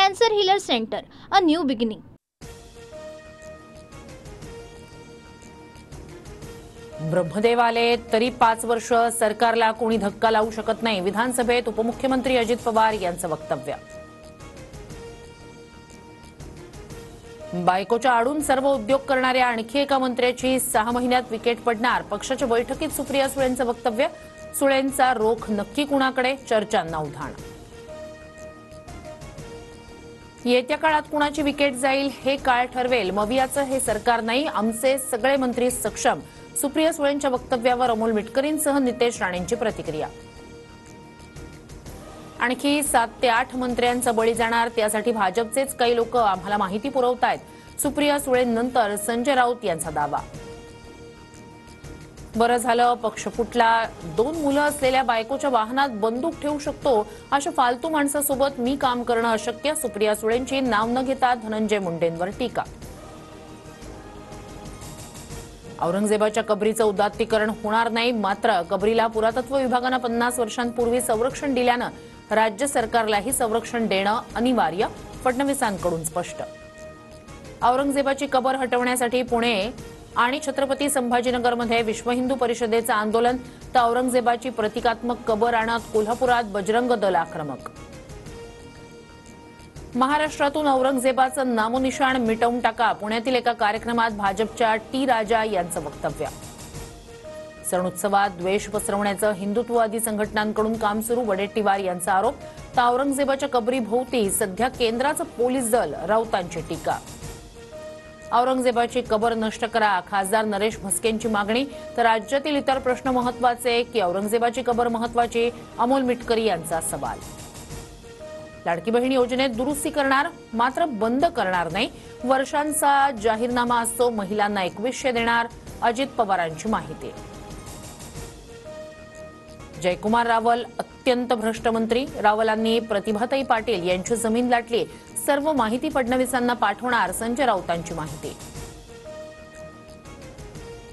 Cancer healer centre, a new beginning. Brahmadev आले तरी 5 वर्ष सरकारला कोणी धक्का लावू शकत नाही. विधानसभेत उपमुख्यमंत्री अजित पवार यांचं वक्तव्य. बायकोच्या आडून सर्व उद्योग करणाऱ्या आणखी एका मंत्र्याची 6 महिन्यात विकेट पडणार. पक्षाच्या बैठकीत सुप्रिया सुळेंचं वक्तव्य. सुळेंचा रोख नक्की कुणाकडे? चर्चांना उधाण. येत्या काळात कुणाची विकेट जाईल हे काळ ठरवेल. मवियाचं हे सरकार नाही, आमचे सगळे मंत्री सक्षम. सुप्रिया सुळेंच्या वक्तव्यावर अमोल मिटकरींसह नितेश राणेंची प्रतिक्रिया. आणखी 7 ते 8 मंत्र्यांचा बळी जाणार, त्यासाठी भाजपचेच काही लोक आम्हाला माहिती पुरवतायत. सुप्रिया सुळेंनंतर संजय राऊत यांचा दावा. बरं झालं पक्ष फुटला. 2 मुलं असलेल्या बायकोच्या वाहनात बंदूक ठेवू शकतो अशा फालतू माणसासोबत मी काम करणं अशक्य. सुप्रिया सुळेंची नाव न घेता धनंजय मुंडेंवर टीका. औरंगजेबाच्या कबरीचं उदात्तीकरण होणार नाही, मात्र कबरीला पुरातत्व विभागानं 50 वर्षांपूर्वी संरक्षण दिल्यानं राज्य सरकारलाही संरक्षण देणं अनिवार्य. फडणवीसांकडून स्पष्ट. औरंगजेबाची कबर हटवण्यासाठी पुणे आणि छत्रपती संभाजीनगरमध्ये विश्व हिंदू परिषदेचं आंदोलन, तर औरंगजेबाची प्रतिकात्मक कबर आणत कोल्हापुरात बजरंग दल आक्रमक. महाराष्ट्रातून औरंगजेबाचं नामोनिशाण मिटवून टाका. पुण्यातील एका कार्यक्रमात भाजपच्या टी राजा यांचं वक्तव्य. सण उत्सवात द्वेष पसरवण्याचं हिंदुत्ववादी संघटनांकडून काम सुरू. वडेट्टीवार यांचा आरोप. तर औरंगजेबाच्या कबरीभोवती सध्या केंद्राचं पोलीस दल, राऊतांची टीका. औरंगजेबाची कबर नष्ट करा, खासदार नरेश म्हस्केंची मागणी. तर राज्यातील इतर प्रश्न महत्वाचे की औरंगजेबाची कबर महत्वाची? अमोल मिटकरी यांचा सवाल. लाडकी बहीण योजनेत दुरुस्ती करणार, मात्र बंद करणार नाही. वर्षांचा जाहीरनामा असतो, महिलांना 2100 देणार. अजित पवारांची माहिती. जयकुमार रावल अत्यंत भ्रष्ट मंत्री. रावलांनी प्रतिभाताई पाटील यांची जमीन लाटली. सर्व माहिती फडणवीसांना पाठवणार. संजय राऊतांची माहिती.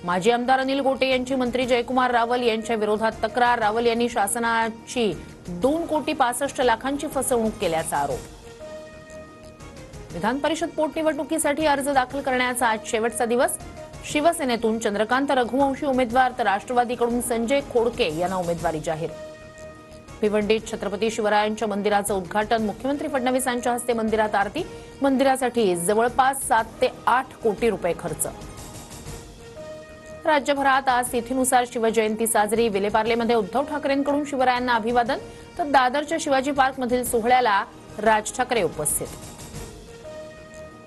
माजी आमदार अनिल गोटे यांची मंत्री जयकुमार रावल यांच्या विरोधात तक्रार. रावल यांनी शासनाची 2,65,00,000 फसवणूक केल्याचा आरोप. विधान परिषद पोटनिवडणुकीसाठी अर्ज दाखल करण्याचा आज शेवटचा दिवस. शिवसेनेतून चंद्रकांत रघुवंशी उमेदवार, तर राष्ट्रवादीकडून संजय खोडके यांना उमेदवारी जाहीर. भिवंडीत छत्रपती शिवरायांच्या मंदिराचं उद्घाटन. मुख्यमंत्री फडणवीसांच्या हस्ते मंदिरात आरती. मंदिरासाठी जवळपास 7 ते 8 कोटी रुपये खर्च. राज्यभरात आज तिथीनुसार शिवजयंती साजरी. विलेपार्लेमध्ये उद्धव ठाकरेंकडून शिवरायांना अभिवादन, तर दादरच्या शिवाजी पार्कमधील सोहळ्याला राज ठाकरे उपस्थित.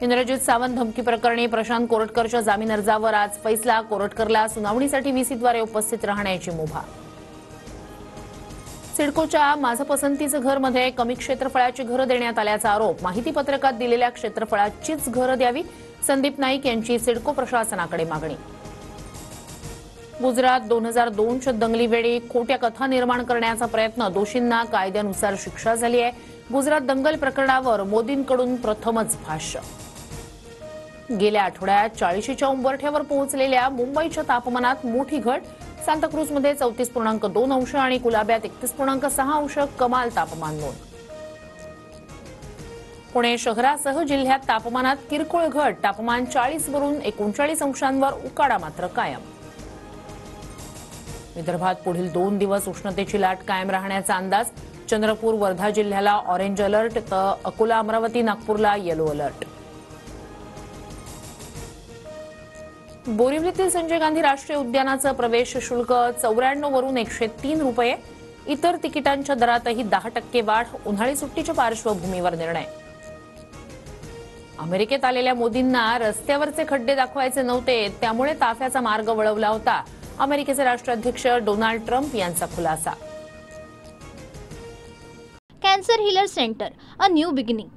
इंद्रजित सावंत धमकी प्रकरणी प्रशांत कोरटकरच्या जामीन अर्जावर आज फैसला. कोरटकरला सुनावणीसाठी व्हीसीद्वारे उपस्थित राहण्याची मुभा. सिडकोच्या माझं पसंतीचं घरमध्ये कमी क्षेत्रफळाची घरं देण्यात आल्याचा आरोप. माहिती पत्रकात दिलेल्या क्षेत्रफळाचीच घरं द्यावी. संदीप नाईक यांची सिडको प्रशासनाकडे मागणी. गुजरात 2002च्या दंगलीवेळी खोट्या कथा निर्माण करण्याचा प्रयत्न. दोषींना कायद्यानुसार शिक्षा झाली आहे. गुजरात दंगल प्रकरणावर मोदींकडून प्रथमच भाष्य. गेल्या आठवड्यात 40च्या उंबरठ्यावर पोहोचलेल्या मुंबईच्या तापमानात मोठी घट. सांताक्रूजमध्ये 34.2 अंश आणि कुलाब्यात 31.6 अंश कमाल तापमान नोंद. पुणे शहरासह जिल्ह्यात तापमानात किरकोळ घट. तापमान 40 वरून 39 अंशांवर उकाडा मात्र कायम. विदर्भात पुढील 2 दिवस उष्णतेची लाट कायम राहण्याचा अंदाज. चंद्रपूर वर्धा जिल्ह्याला ऑरेंज अलर्ट, तर अकोला अमरावती नागपूरला येलो अलर्ट. बोरिवलीतील संजय गांधी राष्ट्रीय उद्यानाचं प्रवेश शुल्क 94 वरून 103 रुपये. इतर तिकिटांच्या दरातही 10% वाढ. उन्हाळी सुट्टीच्या पार्श्वभूमीवर निर्णय. अमेरिकेत आलेल्या मोदींना रस्त्यावरचे खड्डे दाखवायचे नव्हते, त्यामुळे ताफ्याचा मार्ग वळवला होता. अमेरिकेचे राष्ट्राध्यक्ष डोनाल्ड ट्रम्प यांचा खुलासा. Cancer healer centre, a new beginning.